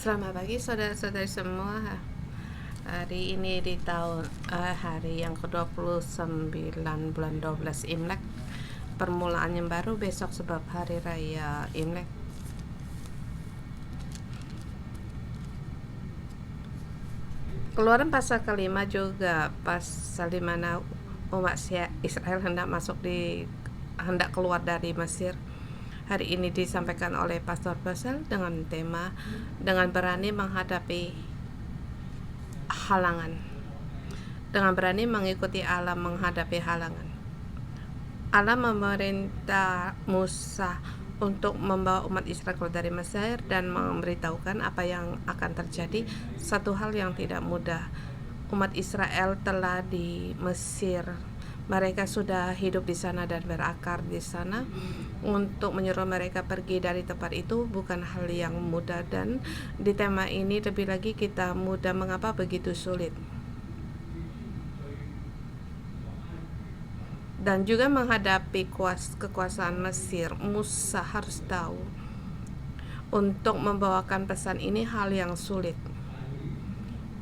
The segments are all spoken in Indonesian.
Selamat pagi saudara-saudari semua. Hari ini di tahun hari yang ke-29 bulan 12 Imlek. Permulaan yang baru besok sebab hari raya Imlek. Keluaran pasal kelima juga pasal di mana umat Israel hendak keluar dari Mesir. Hari ini disampaikan oleh Pastor Basel dengan tema dengan berani menghadapi halangan. Dengan berani mengikuti Allah menghadapi halangan. Allah memerintah Musa untuk membawa umat Israel keluar dari Mesir dan memberitahukan apa yang akan terjadi. Satu hal yang tidak mudah. Umat Israel telah di Mesir. Mereka sudah hidup di sana dan berakar di sana. Untuk menyuruh mereka pergi dari tempat itu bukan hal yang mudah, dan di tema ini lebih lagi kita mudah. Mengapa begitu sulit? Dan juga menghadapi kekuasaan Mesir, Musa harus tahu untuk membawakan pesan ini hal yang sulit.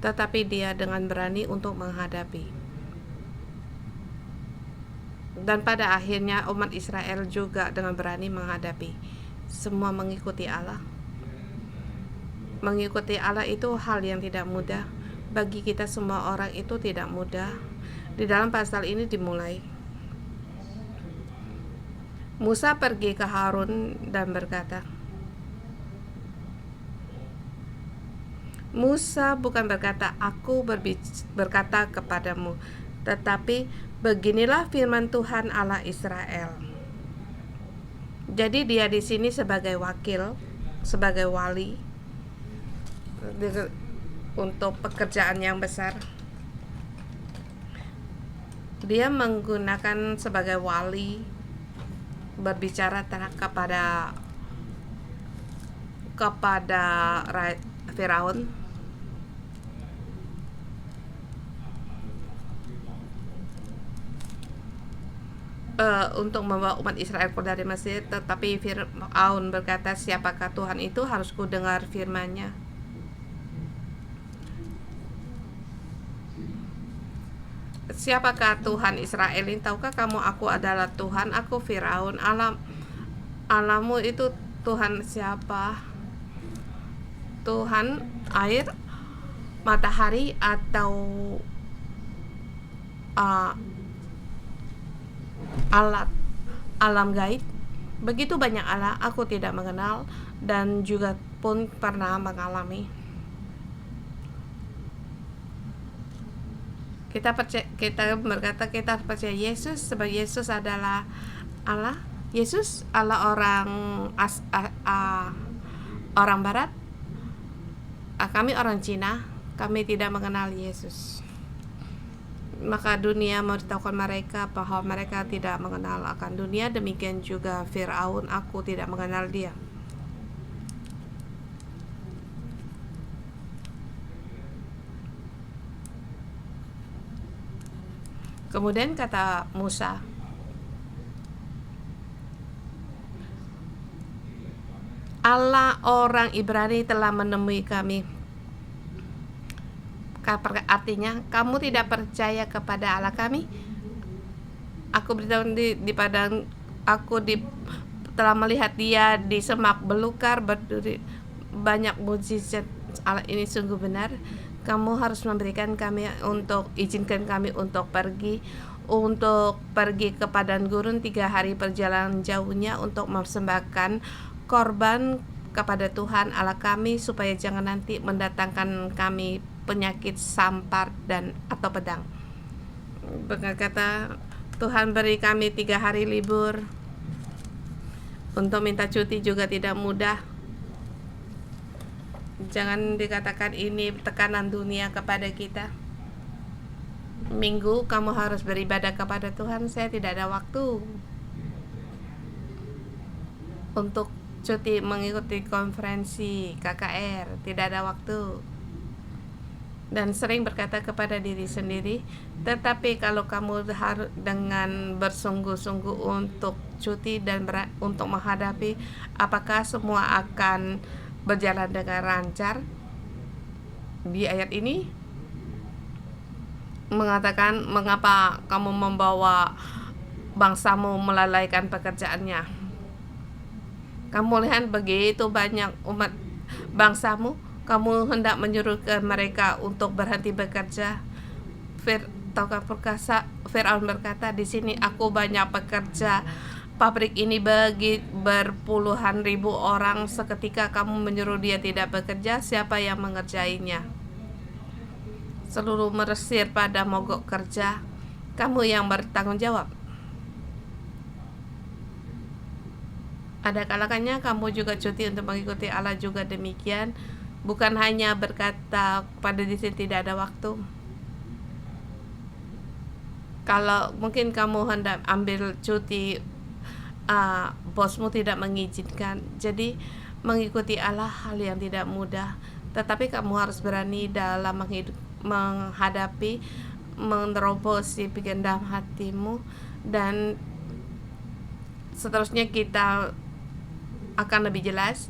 Tetapi dia dengan berani untuk menghadapi. Dan pada akhirnya umat Israel juga dengan berani menghadapi. Semua mengikuti Allah. Mengikuti Allah itu hal yang tidak mudah. Bagi kita semua orang itu tidak mudah. Di dalam pasal ini dimulai. Musa pergi ke Harun dan berkata, Musa bukan berkata, aku berkata kepadamu, tetapi beginilah firman Tuhan Allah Israel. Jadi dia di sini sebagai wakil, sebagai wali untuk pekerjaan yang besar. Dia menggunakan sebagai wali berbicara kepada Firaun untuk membawa umat Israel keluar dari Mesir. Tetapi Firaun berkata, siapakah Tuhan itu? Harus ku dengar firman-Nya. Siapakah Tuhan Israel ini? Tahukah kamu aku adalah Tuhan, aku Firaun. Allahmu itu Tuhan siapa? Tuhan air, matahari, atau alam gaib? Begitu banyak Allah, aku tidak mengenal dan juga pun pernah mengalami. Kita berkata kita percaya Yesus sebab Yesus adalah Allah. Yesus Allah orang Barat. Kami orang Cina, kami tidak mengenal Yesus. Maka dunia memberitahukan mereka bahwa mereka tidak mengenal akan dunia. Demikian juga Firaun, aku tidak mengenal dia. Kemudian kata Musa, Allah orang Ibrani telah menemui kami. Artinya, kamu tidak percaya kepada Allah kami? Aku beritahu di padang, telah melihat dia di semak belukar berduri. Banyak mujizat Allah ini sungguh benar. Kamu harus memberikan kami izinkan kami untuk pergi ke padang gurun 3 hari perjalanan jauhnya untuk mempersembahkan korban kepada Tuhan Allah kami, supaya jangan nanti mendatangkan kami penyakit sampar atau pedang. Berkata, Tuhan beri kami 3 hari libur. Untuk minta cuti juga tidak mudah. Jangan dikatakan ini tekanan dunia kepada kita. Minggu kamu harus beribadah kepada Tuhan. Saya tidak ada waktu untuk cuti mengikuti konferensi KKR. Tidak ada waktu. Dan sering berkata kepada diri sendiri, tetapi kalau kamu harus dengan bersungguh-sungguh untuk cuti dan untuk menghadapi, apakah semua akan berjalan dengan lancar. Di ayat ini mengatakan, mengapa kamu membawa bangsamu melalaikan pekerjaannya. Kamu lihat begitu banyak umat bangsamu, kamu hendak menyuruh ke mereka untuk berhenti bekerja. Tahukah perkasa Firaun berkata, di sini aku banyak pekerja, pabrik ini bagi berpuluhan ribu orang, seketika kamu menyuruh dia tidak bekerja, siapa yang mengerjainya? Seluruh Mesir pada mogok kerja, kamu yang bertanggung jawab. Ada kalanya kamu juga cuti untuk mengikuti Allah juga demikian, bukan hanya berkata pada di sini tidak ada waktu. Kalau mungkin kamu hendak ambil cuti, bosmu tidak mengizinkan. Jadi mengikuti Allah hal yang tidak mudah, tetapi kamu harus berani dalam menghadapi, menerobos pikiran dalam hatimu, dan seterusnya kita akan lebih jelas.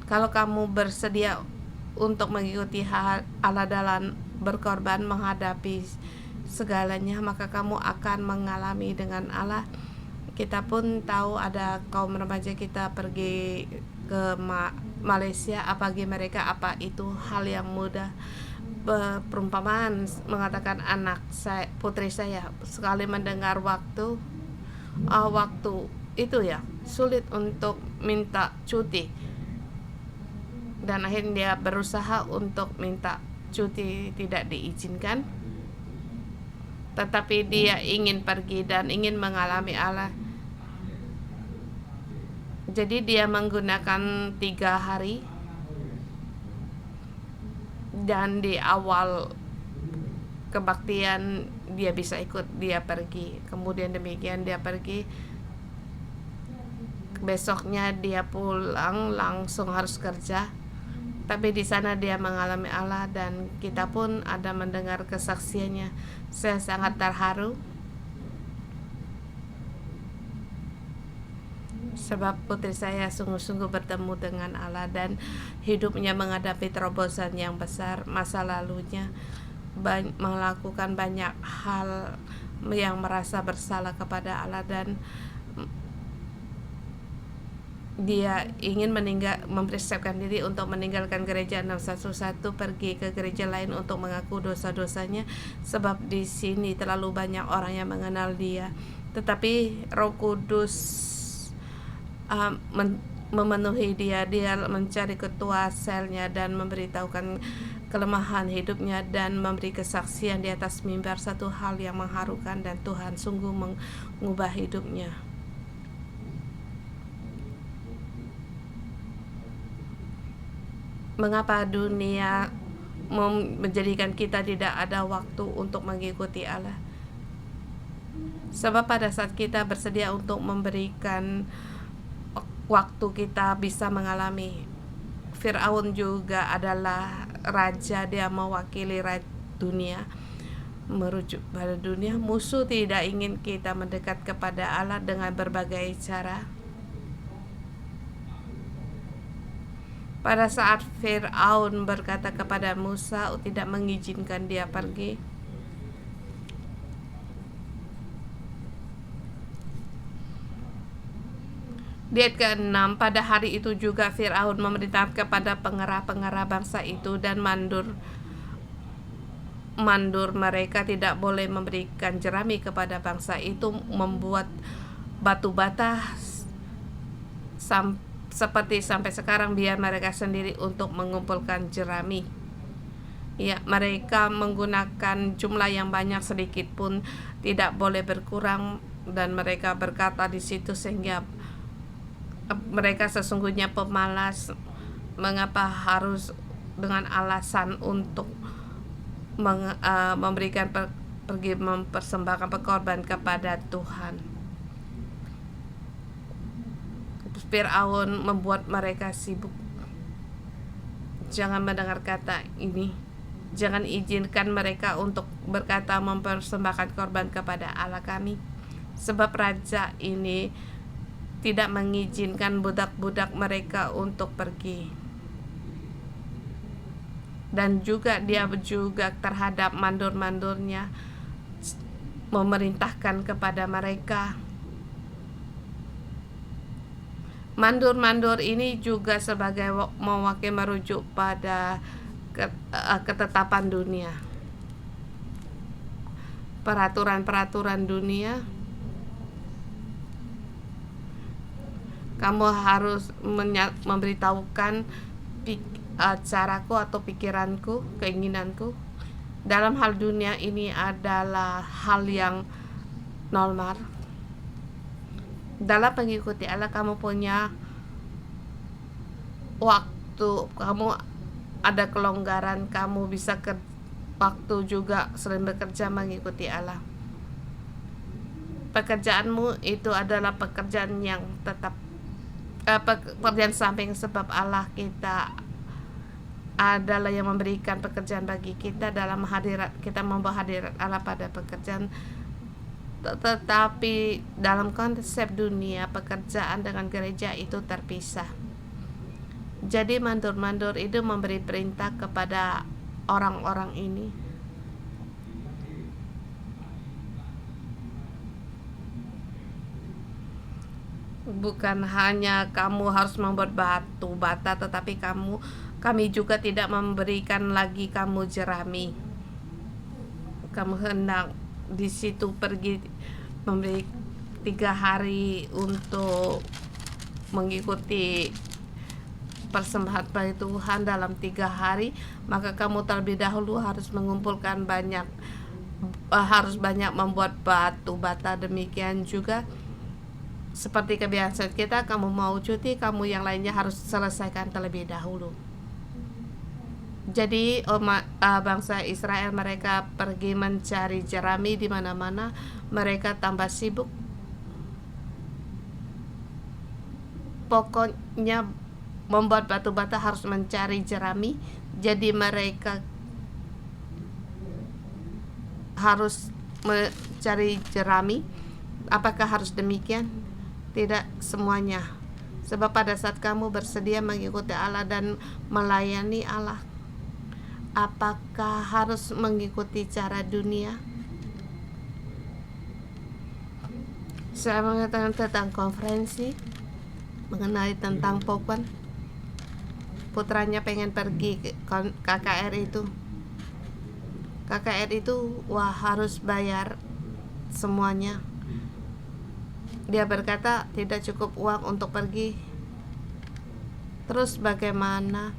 Kalau kamu bersedia untuk mengikuti Allah dalam berkorban menghadapi segalanya, maka kamu akan mengalami dengan Allah. Kita pun tahu ada kaum remaja kita pergi ke Malaysia, bagi mereka apa itu hal yang mudah. Perumpamaan mengatakan putri saya sekali mendengar waktu itu ya sulit untuk minta cuti, dan akhirnya dia berusaha untuk minta cuti, tidak diizinkan, tetapi dia ingin pergi dan ingin mengalami Allah. Jadi dia menggunakan 3 hari, dan di awal kebaktian dia bisa ikut, dia pergi. Kemudian demikian dia pergi, besoknya dia pulang langsung harus kerja. Tapi di sana dia mengalami Allah, dan kita pun ada mendengar kesaksiannya. Saya sangat terharu sebab putri saya sungguh-sungguh bertemu dengan Allah, dan hidupnya menghadapi terobosan yang besar. Masa lalunya melakukan banyak hal yang merasa bersalah kepada Allah, dan dia ingin mempersiapkan diri untuk meninggalkan gereja 611, pergi ke gereja lain untuk mengaku dosa-dosanya, sebab di sini terlalu banyak orang yang mengenal dia. Tetapi Roh Kudus memenuhi dia mencari ketua selnya dan memberitahukan kelemahan hidupnya dan memberi kesaksian di atas mimbar, satu hal yang mengharukan, dan Tuhan sungguh mengubah hidupnya. Mengapa dunia menjadikan kita tidak ada waktu untuk mengikuti Allah? Sebab pada saat kita bersedia untuk memberikan waktu, kita bisa mengalami. Firaun juga adalah raja, dia mewakili dunia, merujuk pada dunia. Musuh tidak ingin kita mendekat kepada Allah dengan berbagai cara. Pada saat Firaun berkata kepada Musa tidak mengizinkan dia pergi, di ayat ke-6, pada hari itu juga Firaun memerintahkan kepada pengarah-pengarah bangsa itu dan mandur mereka tidak boleh memberikan jerami kepada bangsa itu, membuat batu bata seperti sampai sekarang, biar mereka sendiri untuk mengumpulkan jerami. Ya, mereka menggunakan jumlah yang banyak, sedikit pun tidak boleh berkurang, dan mereka berkata di situ sehingga mereka sesungguhnya pemalas. Mengapa harus dengan alasan untuk memberikan pergi mempersembahkan perkorban kepada Tuhan. Firaun membuat mereka sibuk. Jangan mendengar kata ini. Jangan izinkan mereka untuk berkata mempersembahkan korban kepada Allah kami, sebab raja ini tidak mengizinkan budak-budak mereka untuk pergi. dan juga dia juga terhadap mandor-mandornya, memerintahkan kepada mereka. Mandor-mandor ini juga sebagai mewakili merujuk pada ketetapan dunia, peraturan-peraturan dunia. Kamu harus memberitahukan caraku atau pikiranku, keinginanku. Dalam hal dunia ini adalah hal yang normal. Dalam mengikuti Allah, kamu punya waktu, kamu ada kelonggaran, kamu bisa waktu juga sering bekerja mengikuti Allah. Pekerjaanmu itu adalah pekerjaan yang tetap pekerjaan samping, sebab Allah kita adalah yang memberikan pekerjaan bagi kita dalam hadirat, kita membawa hadirat Allah pada pekerjaan. Tetapi dalam konsep dunia, pekerjaan dengan gereja itu terpisah. Jadi mandor-mandor itu memberi perintah kepada orang-orang ini. Bukan hanya kamu harus membuat batu bata, tetapi kami juga tidak memberikan lagi kamu jerami. Kamu hendak di situ pergi memberi 3 hari untuk mengikuti persembahan bagi Tuhan dalam 3 hari, maka kamu terlebih dahulu harus mengumpulkan harus banyak membuat batu bata. Demikian juga seperti kebiasaan kita, kamu mau cuti, kamu yang lainnya harus selesaikan terlebih dahulu. Jadi bangsa Israel, mereka pergi mencari jerami di mana-mana, mereka tambah sibuk. Pokoknya membuat batu bata harus mencari jerami. Jadi mereka harus mencari jerami. Apakah harus demikian? Tidak semuanya. Sebab pada saat kamu bersedia mengikuti Allah dan melayani Allah, apakah harus mengikuti cara dunia? Saya mengatakan tentang konferensi mengenai tentang Popon. Putranya pengen pergi ke KKR itu. KKR itu harus bayar semuanya. Dia berkata tidak cukup uang untuk pergi. Terus bagaimana?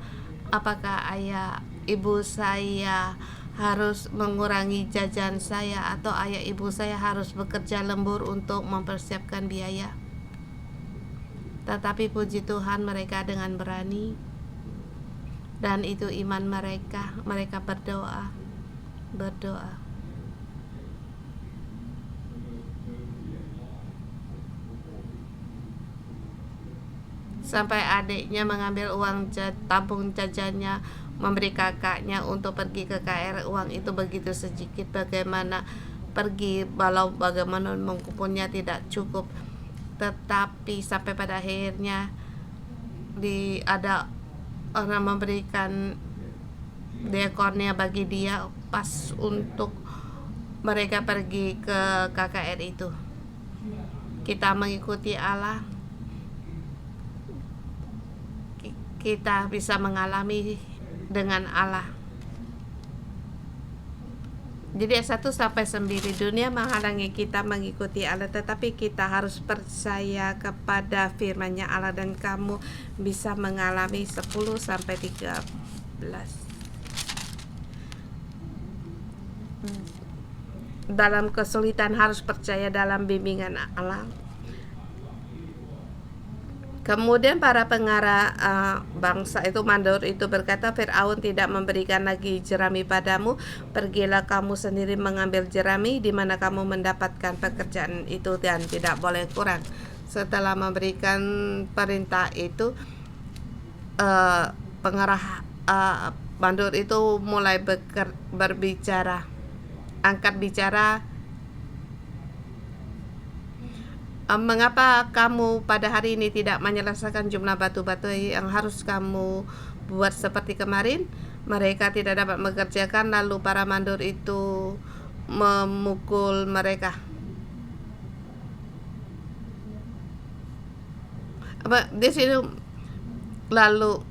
Apakah ayah ibu saya harus mengurangi jajan saya, atau ayah ibu saya harus bekerja lembur untuk mempersiapkan biaya? Tetapi puji Tuhan, mereka dengan berani, dan itu iman mereka. Mereka berdoa. Sampai adiknya mengambil uang tabung jajannya, memberi kakaknya untuk pergi ke KR. Uang itu begitu sedikit, bagaimana pergi, walau bagaimana mengumpulnya tidak cukup. Tetapi sampai pada akhirnya ada orang memberikan dekornya bagi dia pas untuk mereka pergi ke KKR itu. Kita mengikuti Allah, kita bisa mengalami dengan Allah. Jadi 1-9 dunia menghalangi kita mengikuti Allah, tetapi kita harus percaya kepada firman-Nya Allah, dan kamu bisa mengalami 10-13. Dalam kesulitan harus percaya dalam bimbingan Allah. Kemudian para pengarah bangsa itu, mandor itu berkata, Firaun tidak memberikan lagi jerami padamu, pergilah kamu sendiri mengambil jerami di mana kamu mendapatkan pekerjaan itu, dan tidak boleh kurang. Setelah memberikan perintah itu, pengarah mandor itu mulai berbicara, angkat bicara. Mengapa kamu pada hari ini tidak menyelesaikan jumlah batu-batu yang harus kamu buat seperti kemarin? mereka tidak dapat mengerjakan, lalu para mandor itu memukul mereka. Di sini lalu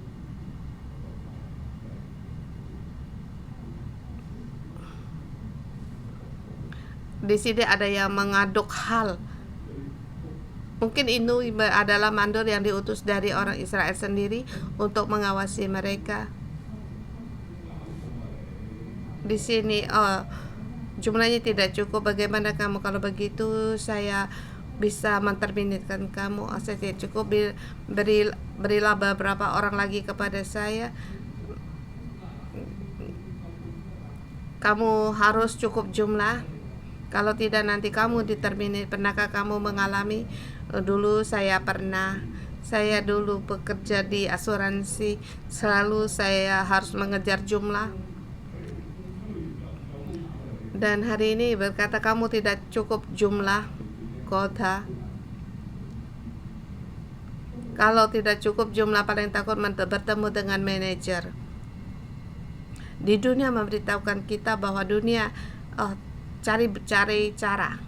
di sini ada yang mengaduk hal. Mungkin ini adalah mandor yang diutus dari orang Israel sendiri untuk mengawasi mereka. Di sini jumlahnya tidak cukup. Bagaimana kamu? Kalau begitu saya bisa menterminatkan kamu. Saya tidak cukup. Berilah beberapa orang lagi kepada saya. Kamu harus cukup jumlah. Kalau tidak nanti kamu diterminate. Pernahkah kamu mengalami? Dulu saya pernah. Saya dulu bekerja di asuransi. Selalu saya harus mengejar jumlah. Dan hari ini berkata kamu tidak cukup jumlah kota. Kalau tidak cukup jumlah, paling takut bertemu dengan manajer. Di dunia memberitahukan kita bahwa dunia cari cara.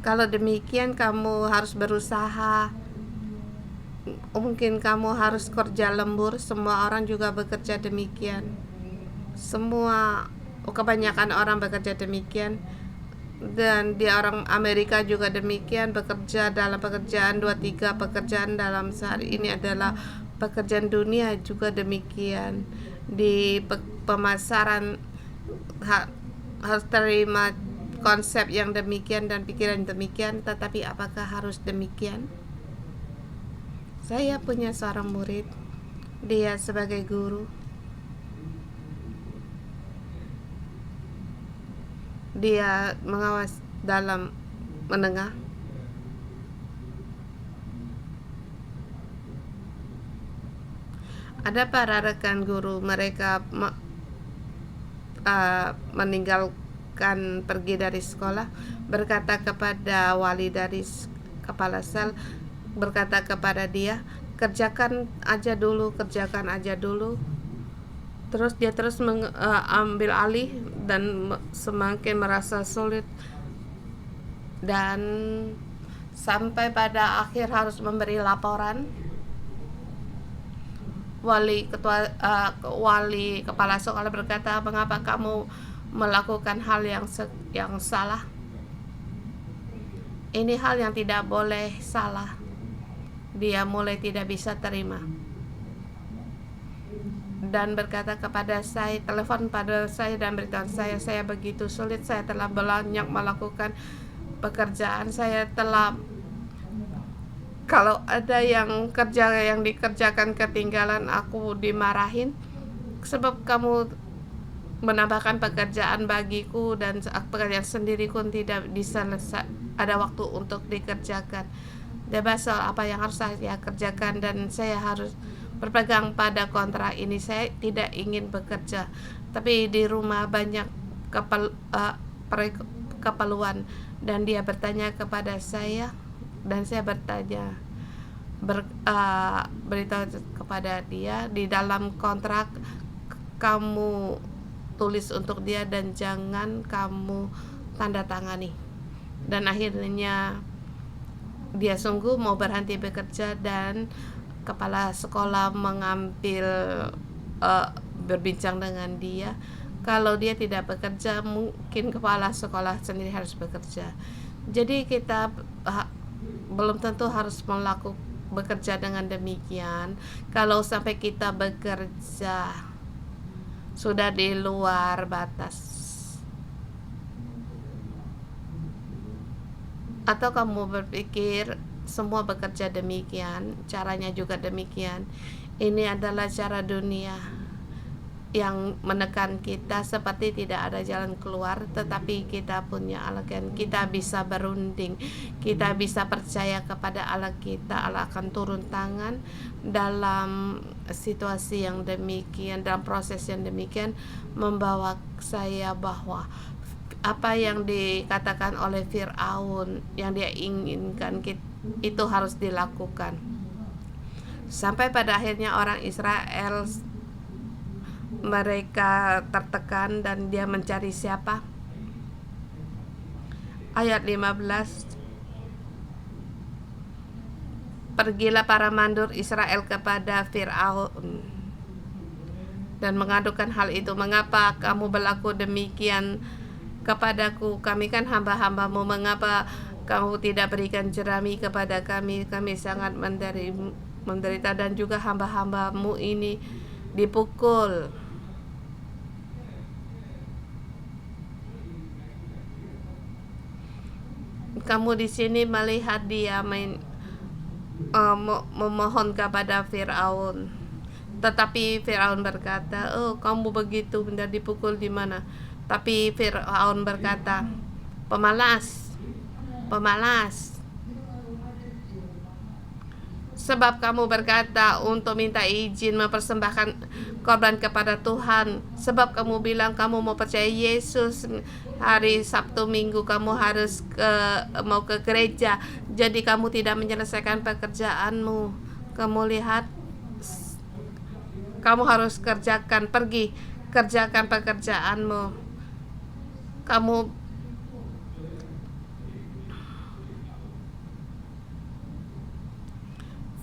Kalau demikian kamu harus berusaha. Mungkin kamu harus kerja lembur. Semua orang juga bekerja demikian. Kebanyakan orang bekerja demikian. Dan di orang Amerika juga demikian, bekerja dalam pekerjaan 2-3 pekerjaan dalam sehari. Ini adalah pekerjaan dunia juga demikian. Di pemasaran harus terima konsep yang demikian dan pikiran demikian. Tetapi apakah harus demikian? Saya punya seorang murid. Dia sebagai guru. Dia mengawas dalam menengah. Ada para rekan guru, mereka meninggalkan pergi dari sekolah, berkata kepada wali dari kepala sel, berkata kepada dia, kerjakan aja dulu. Terus dia terus ambil alih dan semakin merasa sulit, dan sampai pada akhir harus memberi laporan. Wali kepala sekolah berkata, mengapa kamu melakukan hal yang salah? Ini hal yang tidak boleh salah. Dia mulai tidak bisa terima dan berkata kepada saya, telepon pada saya dan beritahu saya begitu sulit, saya telah banyak melakukan pekerjaan, kalau ada yang dikerjakan ketinggalan, aku dimarahin sebab kamu menambahkan pekerjaan bagiku dan pekerjaan sendiriku tidak bisa ada waktu untuk dikerjakan. Bebas soal apa yang harus saya kerjakan dan saya harus berpegang pada kontrak ini. Saya tidak ingin bekerja, tapi di rumah banyak keperluan. Dan dia bertanya kepada saya, dan saya beritahu kepada dia, di dalam kontrak kamu tulis untuk dia dan jangan kamu tanda tangani. Dan akhirnya dia sungguh mau berhenti bekerja, dan kepala sekolah berbincang dengan dia. Kalau dia tidak bekerja, mungkin kepala sekolah sendiri harus bekerja. Jadi kita belum tentu harus bekerja dengan demikian. Kalau sampai kita bekerja sudah di luar batas, atau kamu berpikir semua bekerja demikian, caranya juga demikian. Ini adalah cara dunia yang menekan kita seperti tidak ada jalan keluar, tetapi kita punya Allah, kita bisa berunding, kita bisa percaya kepada Allah kita. Allah akan turun tangan dalam situasi yang demikian, dalam proses yang demikian, membawa saya bahwa apa yang dikatakan oleh Fir'aun yang dia inginkan itu harus dilakukan. Sampai pada akhirnya orang Israel mereka tertekan dan dia mencari siapa? Ayat 15. Pergilah para mandur Israel kepada Fir'aun dan mengadukan hal itu. Mengapa kamu berlaku demikian kepadaku? Kami kan hamba-hambamu. Mengapa kamu tidak berikan jerami kepada kami? Kami sangat menderita dan juga hamba-hambamu ini dipukul. Kamu di sini melihat dia memohon kepada Firaun, tetapi Firaun berkata, "Oh, kamu begitu hendak dipukul di mana?" Tapi Firaun berkata, "Pemalas, pemalas. Sebab kamu berkata untuk minta izin mempersembahkan korban kepada Tuhan. Sebab kamu bilang kamu mau percaya Yesus, hari Sabtu Minggu kamu harus mau ke gereja. Jadi kamu tidak menyelesaikan pekerjaanmu. Kamu lihat, kamu harus pergi kerjakan pekerjaanmu.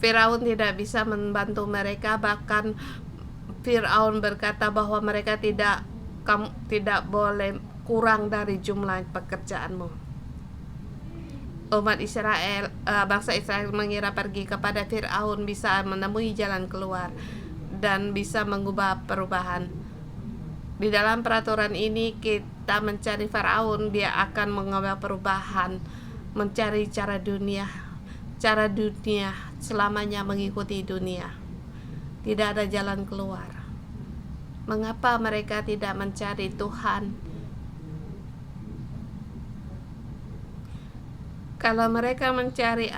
Firaun tidak bisa membantu mereka, bahkan Firaun berkata bahwa mereka kamu tidak boleh kurang dari jumlah pekerjaanmu. Umat Israel, bangsa Israel mengira pergi kepada Firaun bisa menemui jalan keluar dan bisa mengubah perubahan. Di dalam peraturan ini kita mencari Firaun, dia akan mengubah perubahan, mencari cara dunia selamanya mengikuti dunia. Tidak ada jalan keluar. Mengapa mereka tidak mencari Tuhan? Kalau mereka mencari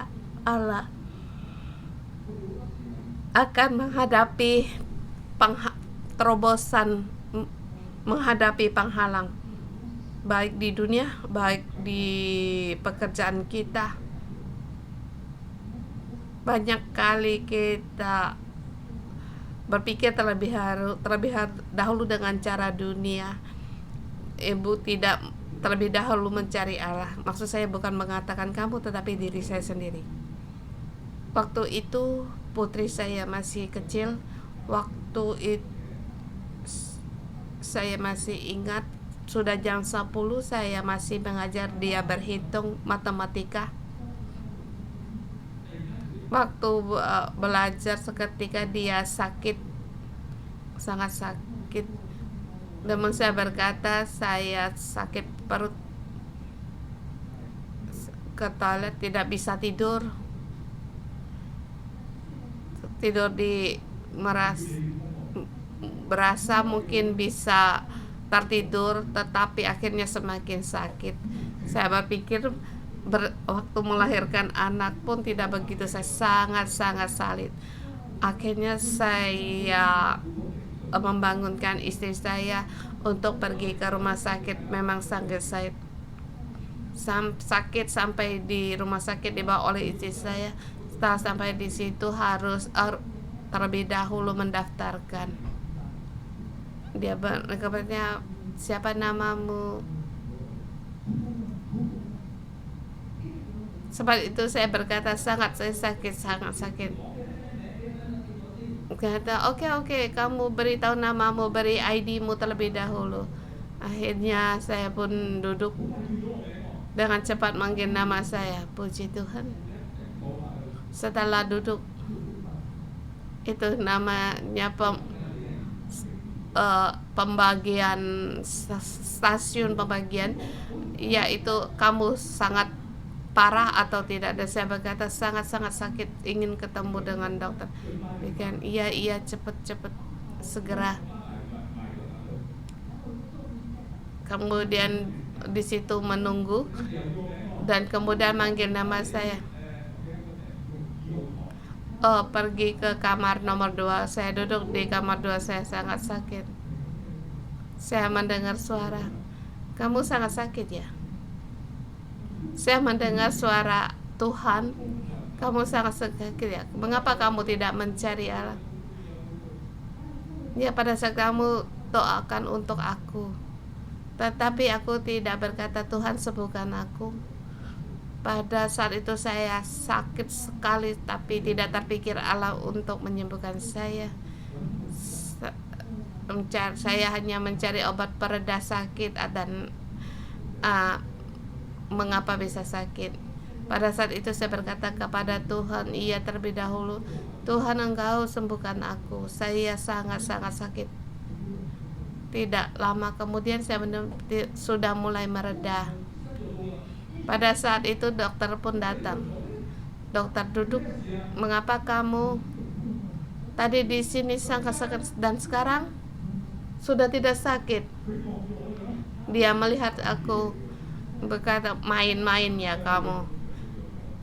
Allah, akan menghadapi terobosan, menghadapi penghalang, baik di dunia, baik di pekerjaan kita. Banyak kali kita berpikir terlebih dahulu dengan cara dunia. Ibu tidak terlebih dahulu mencari Allah. Maksud saya bukan mengatakan kamu, tetapi diri saya sendiri. Waktu itu putri saya masih kecil. Waktu itu saya masih ingat, sudah jam 10 saya masih mengajar dia berhitung matematika. Waktu belajar seketika dia sakit, sangat sakit. Namun saya berkata, saya sakit perut, ke toilet, tidak bisa tidur berasa mungkin bisa tertidur, tetapi akhirnya semakin sakit. Saya berpikir waktu melahirkan anak pun tidak begitu. Saya sangat salit. Akhirnya saya membangunkan istri saya untuk pergi ke rumah sakit. Memang sangat sakit sampai di rumah sakit dibawa oleh istri saya. Setelah sampai di situ harus terlebih dahulu mendaftarkan. Dia berkata, "Siapa namamu?" Sebab itu saya berkata sangat sakit. Kata, oke, kamu beritahu namamu, beri ID-mu terlebih dahulu. Akhirnya saya pun duduk dengan cepat manggil nama saya. Puji Tuhan. Setelah duduk, itu namanya pembagian stasiun pembagian, yaitu kamu sangat parah atau tidak. Dan saya berkata sangat sakit, ingin ketemu dengan dokter. Bukan, iya cepat segera. Kemudian di situ menunggu dan kemudian manggil nama saya. Pergi ke kamar nomor 2. Saya duduk di kamar 2, saya sangat sakit. Saya mendengar suara, "Kamu sangat sakit ya?" Saya mendengar suara Tuhan Kamu sangat sakit ya. Mengapa kamu tidak mencari Allah? Ya, pada saat kamu doakan untuk aku, tetapi aku tidak berkata, Tuhan sembuhkan aku. Pada saat itu saya sakit sekali, tapi tidak terpikir Allah untuk menyembuhkan saya. Saya hanya mencari obat pereda sakit dan mengapa bisa sakit. Pada saat itu saya berkata kepada Tuhan, iya terlebih dahulu, Tuhan Engkau sembuhkan aku, saya sangat-sangat sakit. Tidak lama kemudian saya sudah mulai mereda. Pada saat itu dokter pun datang. Dokter duduk, mengapa kamu tadi di sini sangat sakit dan sekarang sudah tidak sakit? Dia melihat aku, berkata, main-main ya kamu.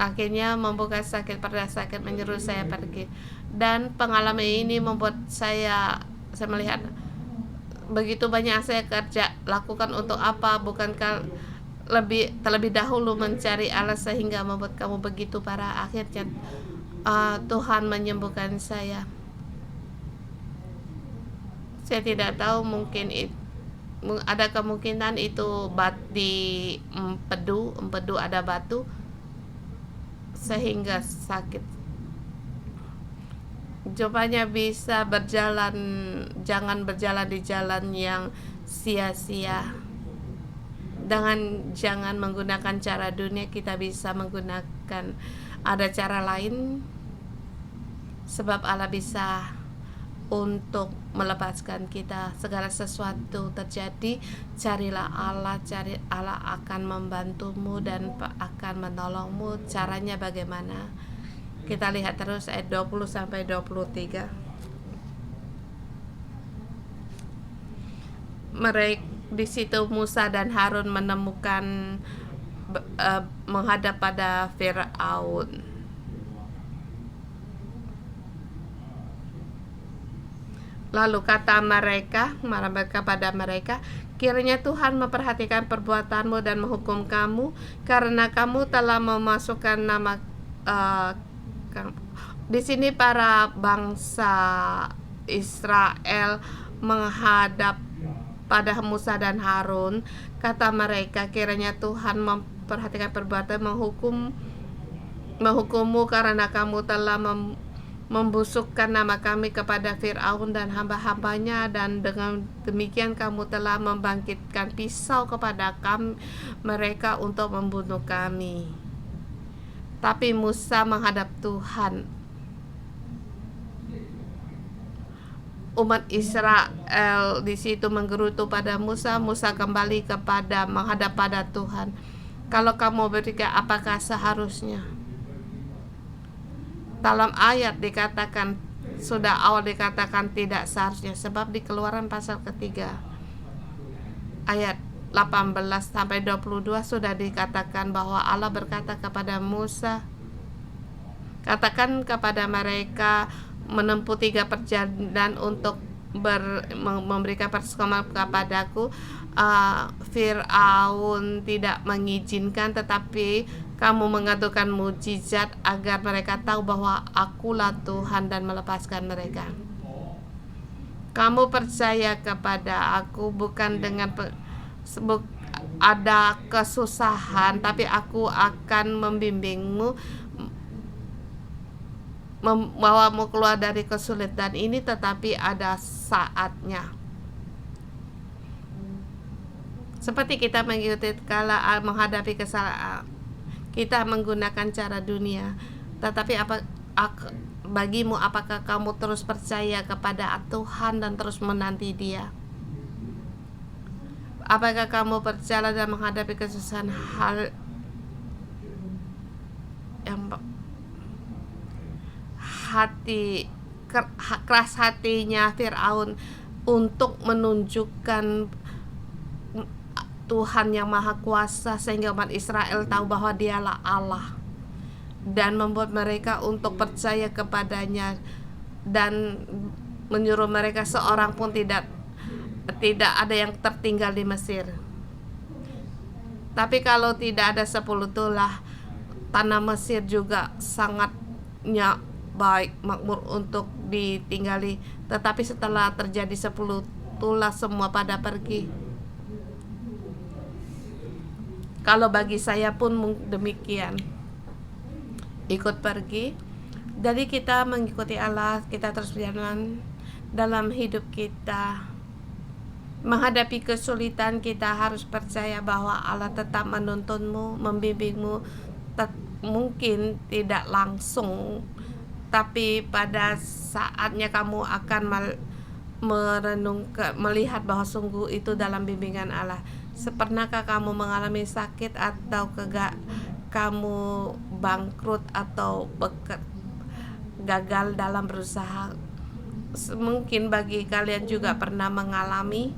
Akhirnya membuka sakit, pada sakit menyuruh saya pergi. Dan pengalaman ini membuat saya melihat begitu banyak saya lakukan untuk apa, bukankah terlebih dahulu mencari Allah sehingga membuat kamu begitu parah. Akhirnya Tuhan menyembuhkan saya. Saya tidak tahu, mungkin ada kemungkinan itu di empedu ada batu sehingga sakit. Cobanya bisa berjalan, jangan berjalan di jalan yang sia-sia. Jangan menggunakan cara dunia, kita bisa menggunakan ada cara lain, sebab Allah bisa untuk melepaskan kita. Segala sesuatu terjadi, carilah Allah, cari Allah akan membantumu dan akan menolongmu. Caranya bagaimana? Kita lihat terus ayat 20 sampai 23. Mereka di situ Musa dan Harun menemukan menghadap pada Firaun. Lalu kata mereka pada mereka, kiranya Tuhan memperhatikan perbuatanmu dan menghukum kamu, karena kamu telah memasukkan nama di sini para bangsa Israel menghadap pada Musa dan Harun. Kata mereka, kiranya Tuhan memperhatikan perbuatan, menghukummu karena kamu telah membusukkan nama kami kepada Firaun dan hamba-hambanya, dan dengan demikian kamu telah membangkitkan pisau kepada mereka untuk membunuh kami. Tapi Musa menghadap Tuhan. Umat Israel di situ menggerutu pada Musa. Musa kembali menghadap pada Tuhan. Kalau kamu berpikir, apakah seharusnya? Dalam ayat dikatakan, sudah awal dikatakan tidak seharusnya, sebab di Keluaran pasal ketiga ayat 18 sampai 22 sudah dikatakan bahwa Allah berkata kepada Musa, katakan kepada mereka menempuh 3 perjalanan untuk memberikan persekoman kepadaku. Firaun tidak mengizinkan, tetapi kamu mengadukan mujizat agar mereka tahu bahwa akulah Tuhan dan melepaskan mereka. Kamu percaya kepada aku bukan dengan ada kesusahan, tapi aku akan membimbingmu, membawamu keluar dari kesulitan ini, tetapi ada saatnya. Seperti kita mengikuti kala menghadapi kesalahan, kita menggunakan cara dunia. Tetapi bagimu, apakah kamu terus percaya kepada Tuhan dan terus menanti Dia? Apakah kamu berjalan dan menghadapi kesusahan, hal yang keras hatinya Firaun untuk menunjukkan Tuhan yang Maha Kuasa, sehingga umat Israel tahu bahwa Dialah Allah, dan membuat mereka untuk percaya kepadanya, dan menyuruh mereka seorang pun tidak ada yang tertinggal di Mesir. Tapi kalau tidak ada 10 tulah, tanah Mesir juga sangatnya baik, makmur untuk ditinggali. Tetapi setelah terjadi 10 tulah semua pada pergi. Kalau bagi saya pun demikian, ikut pergi. Jadi kita mengikuti Allah, kita terus berjalan dalam hidup kita. Menghadapi kesulitan, kita harus percaya bahwa Allah tetap menuntunmu, membimbingmu. Mungkin tidak langsung, tapi pada saatnya kamu akan melihat bahwa sungguh itu dalam bimbingan Allah. Pernahkah kamu mengalami sakit atau kamu bangkrut atau gagal dalam berusaha? Mungkin bagi kalian juga pernah mengalami,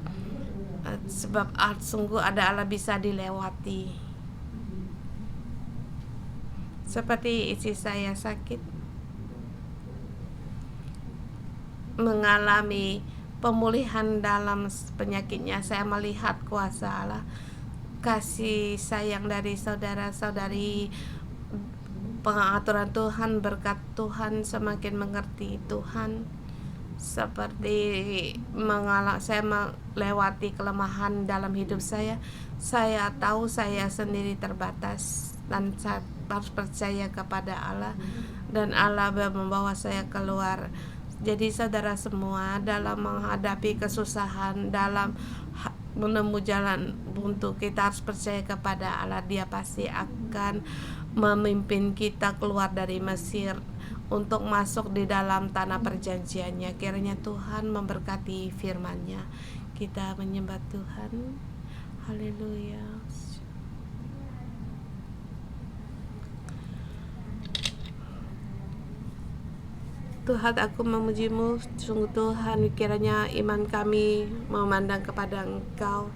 sebab sungguh ada Allah bisa dilewati. Seperti istri saya sakit, mengalami pemulihan dalam penyakitnya. Saya melihat kuasa Allah, kasih sayang dari saudara-saudari, pengaturan Tuhan, berkat Tuhan, semakin mengerti Tuhan. Seperti saya melewati kelemahan dalam hidup saya. Saya tahu saya sendiri terbatas dan saya harus percaya kepada Allah, dan Allah membawa saya keluar. Jadi saudara semua, dalam menghadapi kesusahan, dalam menemui jalan buntu, kita harus percaya kepada Allah. Dia pasti akan memimpin kita keluar dari Mesir untuk masuk di dalam tanah perjanjiannya. Kiranya Tuhan memberkati firman-Nya. Kita menyembah Tuhan. Haleluya. Tuhan, aku memuji-Mu. Sungguh Tuhan, kiranya iman kami memandang kepada Engkau,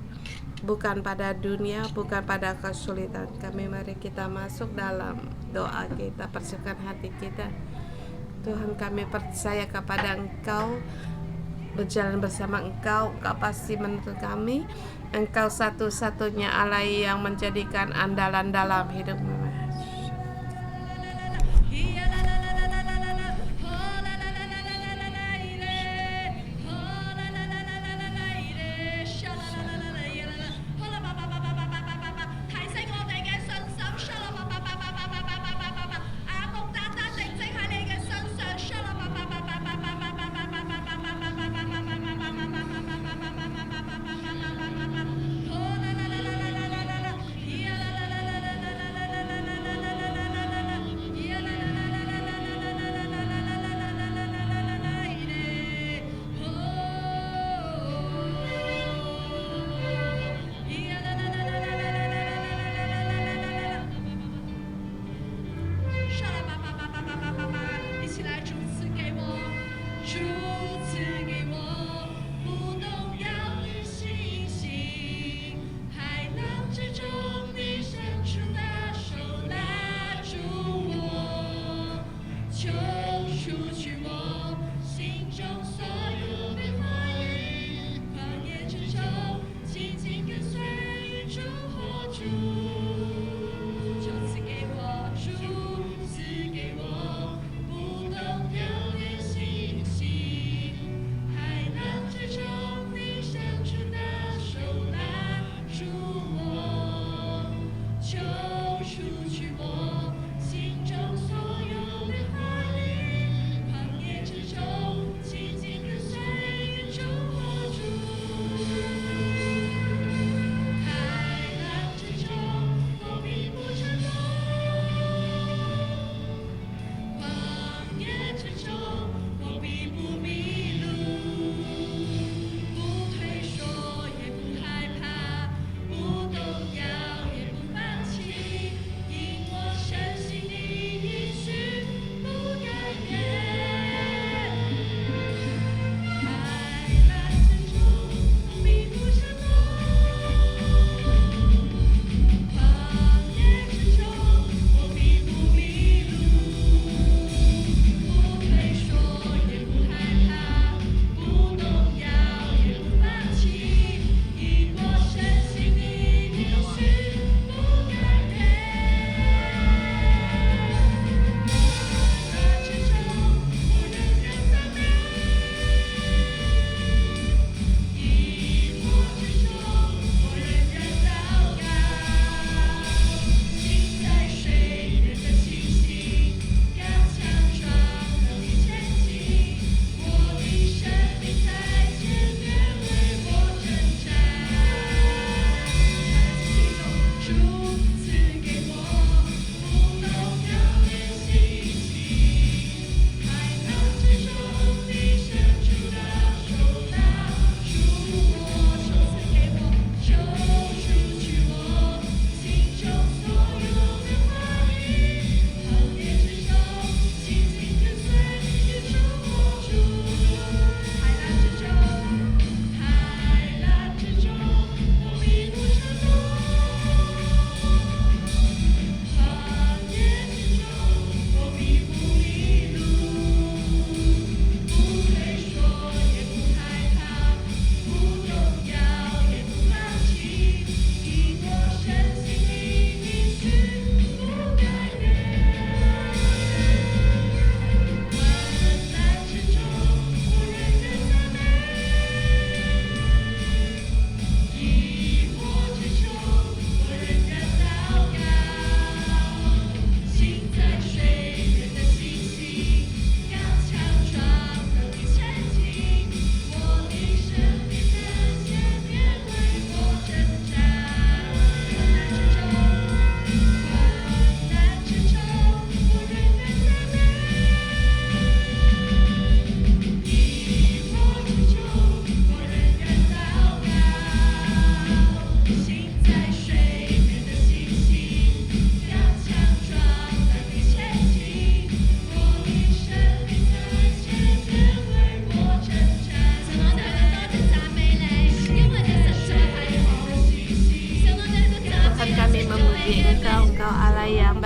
bukan pada dunia, bukan pada kesulitan kami. Mari kita masuk dalam doa kita, persiapkan hati kita. Tuhan, kami percaya kepada Engkau, berjalan bersama Engkau. Engkau pasti menuntun kami. Engkau satu-satunya Allah yang menjadikan andalan dalam hidup kami.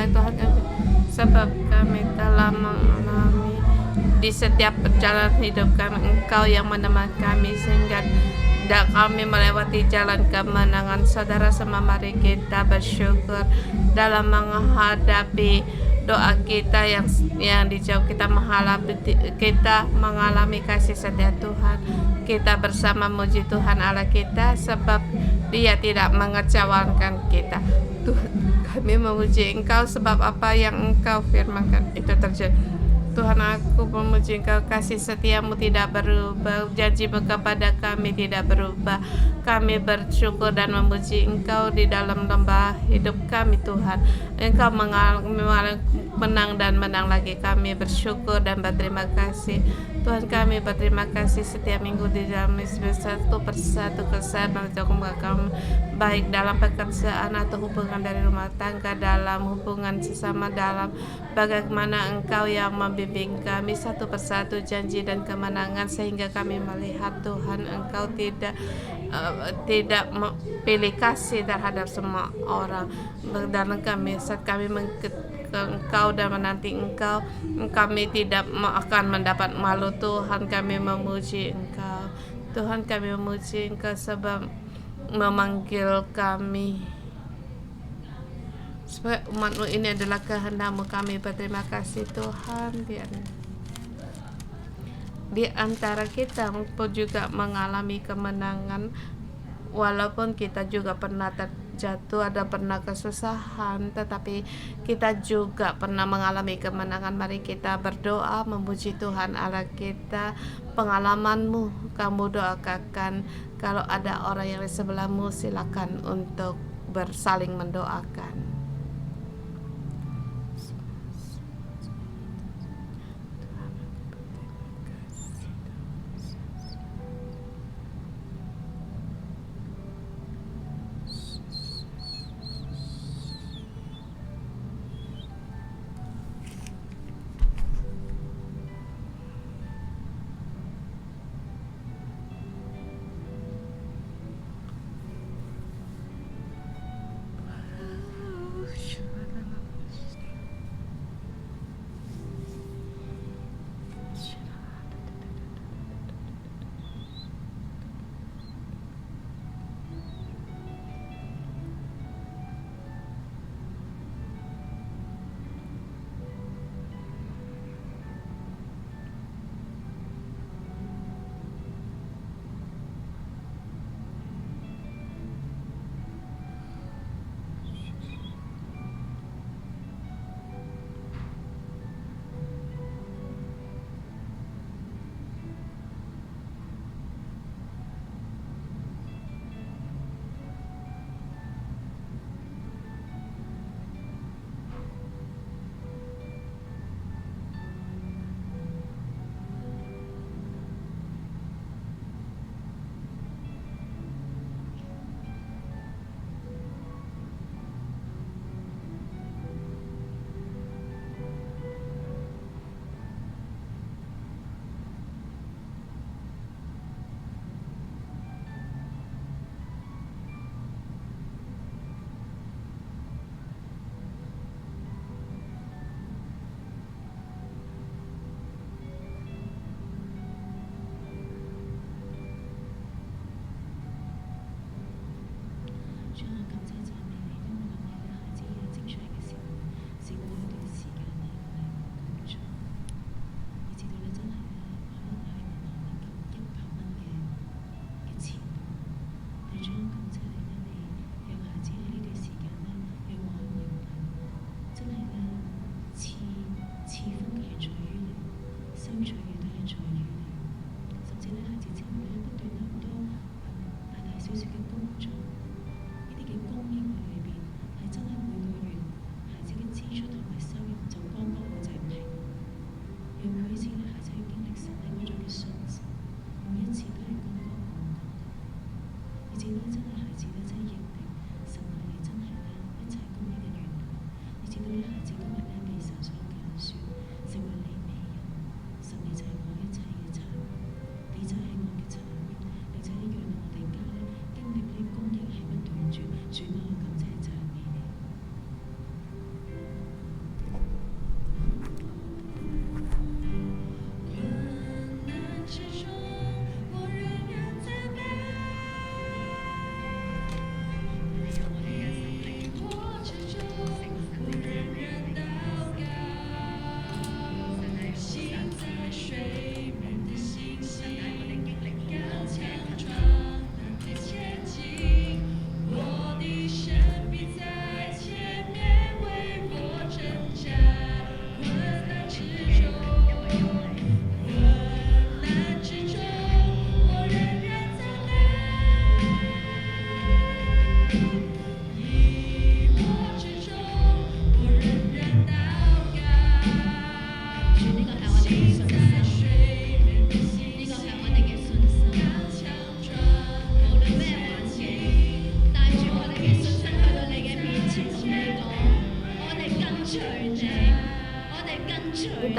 baik Tuhan kami, sebab kami telah mengalami di setiap perjalanan hidup kami Engkau yang menemani kami sehingga kami melewati jalan kemenangan. Saudara semua, mari kita bersyukur dalam menghadapi doa kita yang dijawab. Kita mengalami kasih setia Tuhan. Kita bersama muji Tuhan Allah kita sebab Dia tidak mengecewakan kita. Tuhan, kami memuji Engkau sebab apa yang Engkau firmankan itu terjadi. Tuhan, aku memuji Engkau, kasih setiamu tidak berubah, janjimu kepada kami tidak berubah. Kami bersyukur dan memuji Engkau di dalam lembah hidup kami Tuhan. Engkau menang dan menang lagi. Kami bersyukur dan berterima kasih Tuhan. Kami berterima kasih setiap minggu di dalam satu persatu kesehatan kami, baik dalam pekerjaan atau hubungan dari rumah tangga, dalam hubungan sesama, dalam bagaimana Engkau yang membimbing kami satu persatu janji dan kemenangan, sehingga kami melihat Tuhan Engkau tidak pilih kasih terhadap semua orang. Dan kami saat kami Engkau dan menanti Engkau, kami tidak akan mendapat malu. Tuhan, kami memuji Engkau. Tuhan, kami memuji Engkau sebab memanggil kami supaya umat-Mu ini adalah kehendak-Mu. Kami berterima kasih Tuhan. Di antara kita pun juga mengalami kemenangan, walaupun kita juga pernah terjatuh, ada pernah kesusahan, tetapi kita juga pernah mengalami kemenangan. Mari kita berdoa memuji Tuhan Allah kita. Pengalaman-Mu kamu doakan. Kalau ada orang yang di sebelahmu, silakan untuk bersaling mendoakan.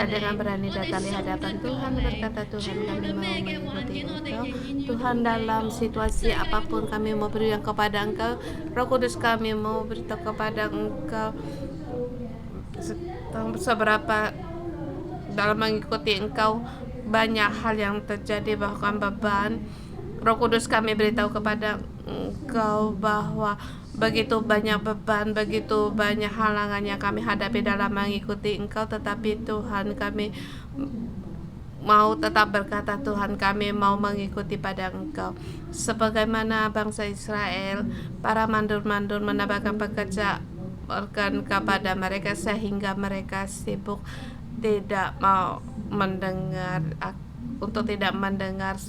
kita dengan berani datang di hadapan Tuhan, berkata, Tuhan, kami mau mengikuti Engkau. Tuhan, dalam situasi apapun kami mau beri kepada Engkau. Roh Kudus, kami mau beritahu kepada Engkau seberapa dalam mengikuti Engkau banyak hal yang terjadi, bahkan beban. Roh Kudus, kami beritahu kepada Engkau bahwa begitu banyak beban, begitu banyak halangan yang kami hadapi dalam mengikuti Engkau, tetapi Tuhan, kami mau tetap berkata, Tuhan, kami mau mengikuti pada Engkau. Sebagaimana bangsa Israel, para mandur-mandur menambahkan pekerjaan kepada mereka sehingga mereka sibuk tidak mau mendengar, untuk tidak mendengar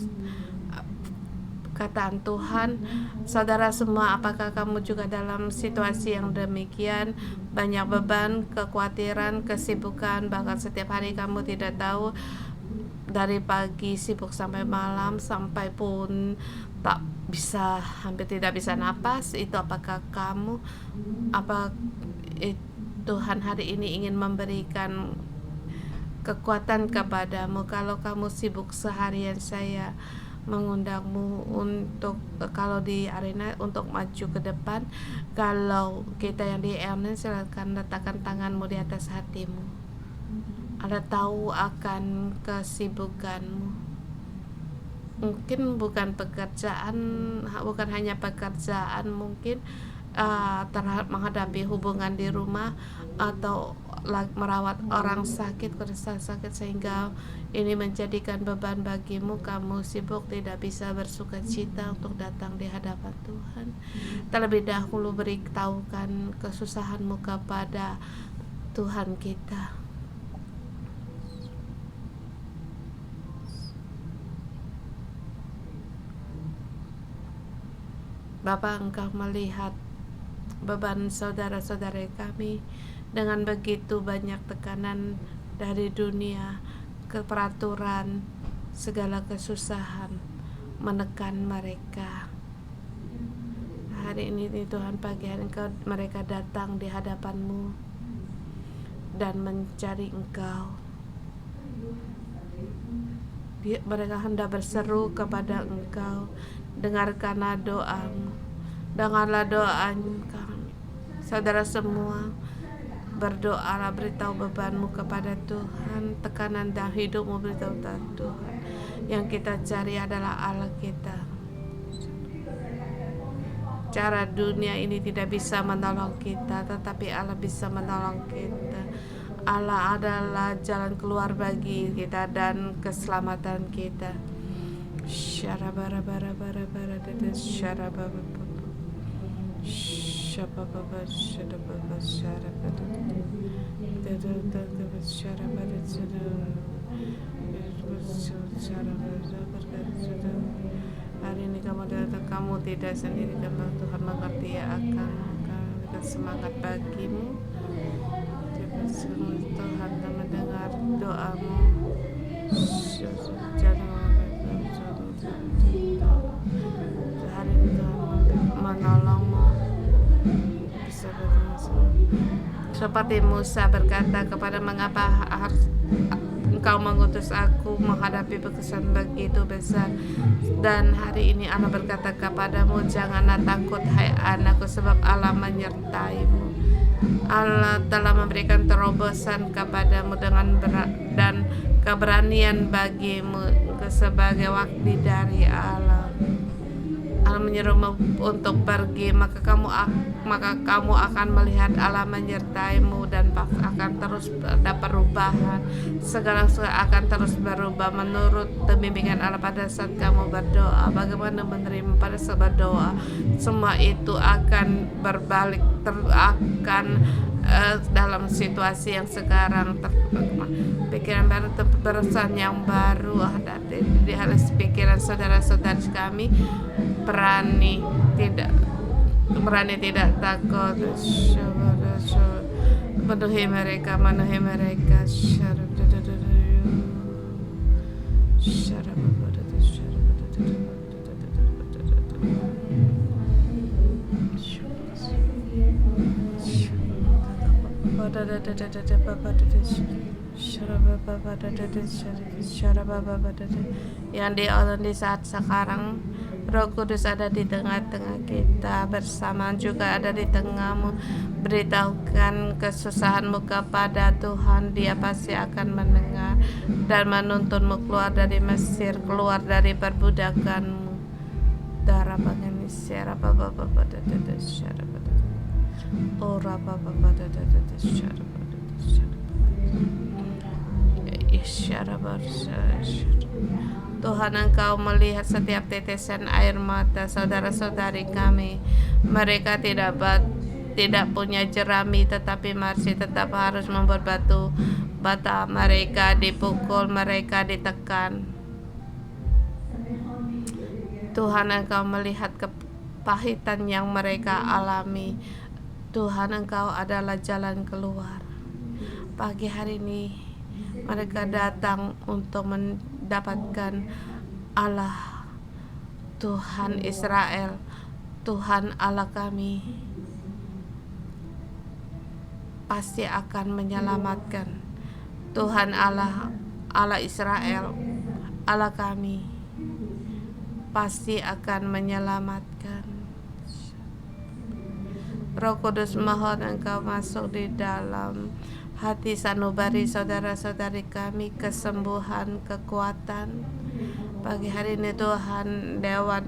perkataan Tuhan. Saudara semua, apakah kamu juga dalam situasi yang demikian? Banyak beban, kekhawatiran, kesibukan, bahkan setiap hari kamu tidak tahu, dari pagi sibuk sampai malam, sampai pun hampir tidak bisa napas. Itu apakah kamu? Apa Tuhan hari ini ingin memberikan kekuatan kepadamu? Kalau kamu sibuk seharian, saya mengundangmu untuk, kalau di arena, untuk maju ke depan. Kalau kita yang di Elmen, silakan letakkan tanganmu di atas hatimu. Anda tahu akan kesibukanmu. Mungkin bukan hanya pekerjaan, mungkin menghadapi hubungan di rumah, atau merawat orang sakit, sehingga ini menjadikan beban bagimu. Kamu sibuk, tidak bisa bersukacita untuk datang di hadapan Tuhan. Terlebih dahulu beritahukan kesusahanmu kepada Tuhan kita. Bapa, Engkau melihat beban saudara-saudara kami dengan begitu banyak tekanan dari dunia, keperaturan, segala kesusahan menekan mereka. Hari ini Tuhan, pagi hari mereka datang di hadapan-Mu dan mencari Engkau. Mereka hendak berseru kepada Engkau. Dengarkanlah doamu, dengarlah doa kami. Saudara semua, berdoalah, beritahu bebanmu kepada Tuhan, tekanan dan hidupmu beritahu Tuhan. Yang kita cari adalah Allah kita. Cara dunia ini tidak bisa menolong kita, tetapi Allah bisa menolong kita. Allah adalah jalan keluar bagi kita dan keselamatan kita. Hari ini kamu tidak sendiri, karena Tuhan mengerti akan semangat bagimu. Tuhan mendengar doamu. Hari ini Tuhan menolongmu. Seperti Musa berkata kepada, mengapa harus Engkau mengutus aku menghadapi pekesan begitu besar? Dan hari ini Allah berkata kepadamu, janganlah takut hai anakku, sebab Allah menyertaimu. Allah telah memberikan terobosan kepadamu dan keberanian bagimu sebagai wakil dari Allah. Allah menyuruhmu untuk pergi, maka kamu akan melihat Allah menyertaimu, dan akan terus ada perubahan. Segala sesuatu akan terus berubah menurut bimbingan Allah pada saat kamu berdoa. Bagaimana menerima pada saat berdoa, semua itu akan berbalik, akan dalam situasi yang sekarang pikiran baru, perusahaan yang baru ada di atas pikiran saudara-saudara kami. Berani tidak takut. Penuhi mereka. Yang di saat sekarang Roh Kudus ada di tengah-tengah kita, bersama juga ada di tengahmu. Beritahukan kesusahanmu kepada Tuhan, Dia pasti akan mendengar dan menuntunmu keluar dari Mesir, keluar dari perbudakanmu. Darah bangani syara baba baba dada syara baba. Ora baba baba dada syara baba syara. Isyara barsa. Tuhan, Engkau melihat setiap tetesan air mata saudara-saudari kami. Mereka tidak punya jerami, tetapi masih tetap harus membuat bata. Mereka dipukul, mereka ditekan. Tuhan, Engkau melihat kepahitan yang mereka alami. Tuhan, Engkau adalah jalan keluar. Pagi hari ini mereka datang untuk mendapatkan Allah, Tuhan Israel, Tuhan Allah kami pasti akan menyelamatkan. Tuhan Allah Israel, Allah kami pasti akan menyelamatkan. Roh Kudus, mohon Engkau masuk di dalam hati sanubari saudara-saudari kami, kesembuhan, kekuatan. Pagi hari ini Tuhan, Dewan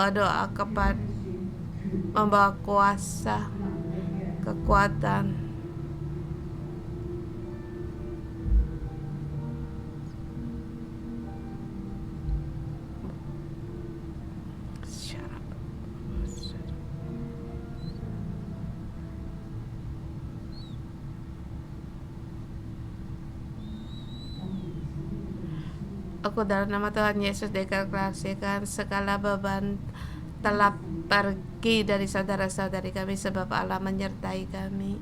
doa kepada membawa kuasa, kekuatan. Aku dalam nama Tuhan Yesus deklarasikan segala beban telah pergi dari saudara-saudari kami, sebab Allah menyertai kami.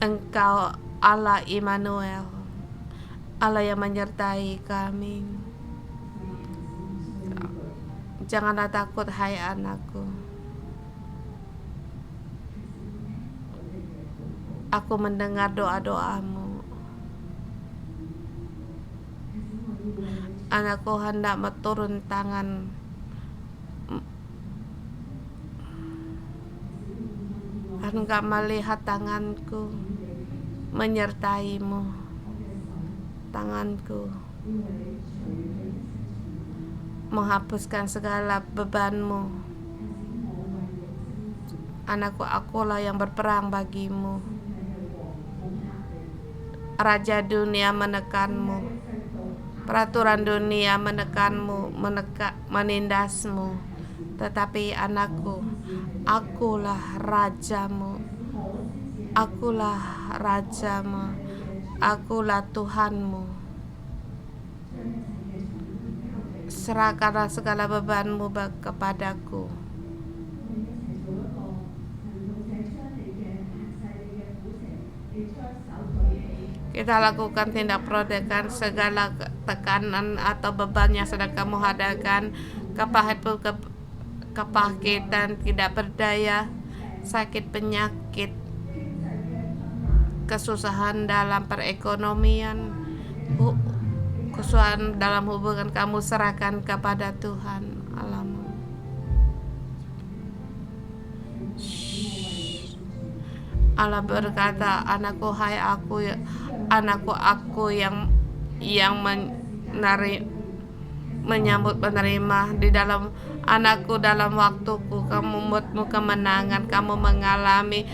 Engkau Allah Immanuel, Allah yang menyertai kami. Janganlah takut, hai anakku. Aku mendengar doa-doamu. Anakku hendak menurun tangan. Engkau melihat tanganku menyertaimu. Tanganku menghapuskan segala bebanmu. Anakku, akulah yang berperang bagimu. Raja dunia menekanmu, peraturan dunia menekanmu, menindasmu. Tetapi anakku, akulah rajamu, akulah rajamu, akulah Tuhanmu. Serahkanlah segala bebanmu kepadaku. Kita lakukan tindak protekan segala tekanan atau beban yang sedang kamu hadakan, kepahitan, tidak berdaya, sakit penyakit, kesusahan dalam perekonomian, kesusahan dalam hubungan, kamu serahkan kepada Tuhan Allahmu. Allah berkata, anakku, hai aku yang menyambut menerima di dalam anakku, dalam waktuku kamu membuatmu kemenangan, kamu mengalami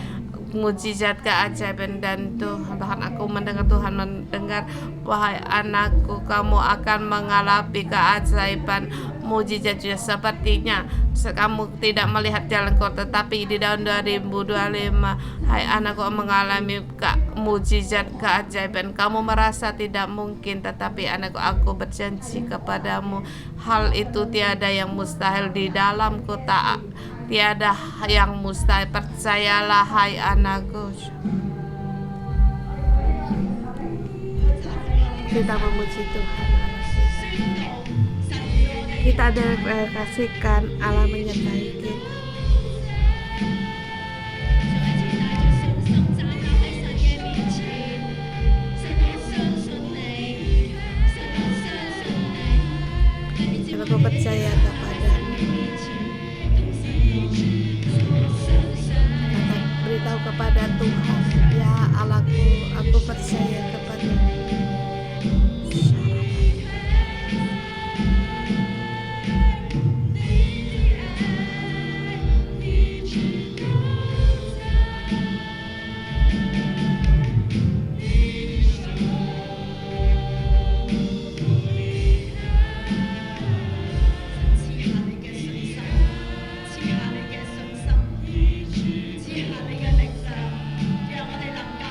mujizat, keajaiban, dan Tuhan aku mendengar, Tuhan mendengar, wahai anakku, kamu akan mengalami keajaiban, mujizat juga. Sepertinya kamu tidak melihat jalan keluar, tetapi di tahun 2025, hai anakku, mengalami mujizat, keajaiban. Kamu merasa tidak mungkin, tetapi anakku, aku berjanji kepadamu, hal itu tiada yang mustahil di dalamku, tiada yang mustahil. Percayalah, hai anakku. Kita memuji Tuhan. Kita deklarasikan Allah menyertai kita. Aku percaya kepadamu. Beritahu kepada Tuhan, ya Allahku, aku percaya kepadamu.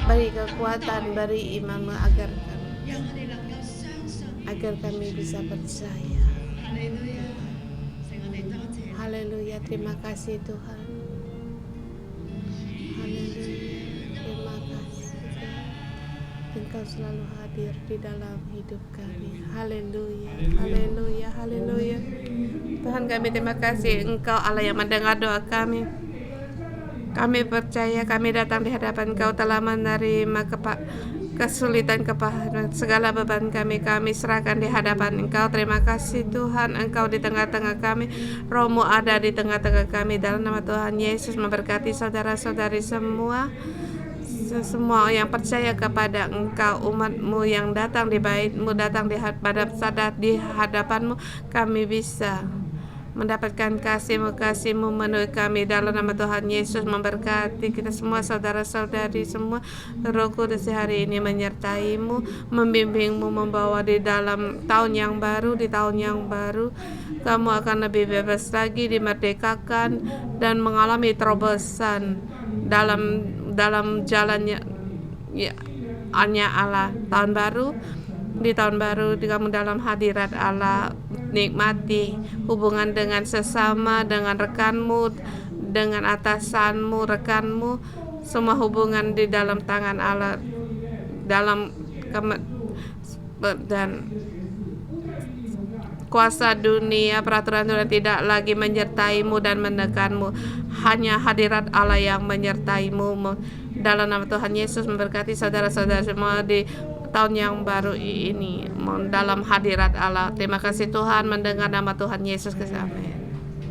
Beri kekuatan, beri imanmu agar kami bisa percaya. Haleluya, terima kasih Tuhan. Haleluya, terima kasih. Engkau selalu hadir di dalam hidup kami. Haleluya, haleluya, haleluya. Tuhan, kami terima kasih Engkau Allah yang mendengar doa kami. Kami percaya kami datang di hadapan Engkau telah menerima kesulitan kepahitan segala beban kami serahkan di hadapan Engkau. Terima kasih Tuhan, Engkau di tengah-tengah kami, Roh-Mu ada di tengah-tengah kami. Dalam nama Tuhan Yesus memberkati saudara-saudari semua yang percaya kepada Engkau, umat-Mu yang datang di bait-Mu, datang di hadapan-Mu. Kami bisa mendapatkan kasih-Mu menuhi kami. Dalam nama Tuhan Yesus memberkati kita semua, saudara-saudari semua. Roh Kudus hari ini menyertai-Mu, membimbing-Mu, membawa di dalam tahun yang baru. Di tahun yang baru kamu akan lebih bebas lagi, dimerdekakan dan mengalami terobosan dalam jalannya hanya Allah. Di tahun baru kamu dalam hadirat Allah, nikmati hubungan dengan sesama, dengan rekanmu, dengan atasanmu, rekanmu, semua hubungan di dalam tangan Allah, dan kuasa dunia, peraturan dunia tidak lagi menyertaimu dan menekanmu. Hanya hadirat Allah yang menyertaimu. Dalam nama Tuhan Yesus memberkati saudara-saudara semua di tahun yang baru ini dalam hadirat Allah. Terima kasih Tuhan, mendengar nama Tuhan Yesus. Amin.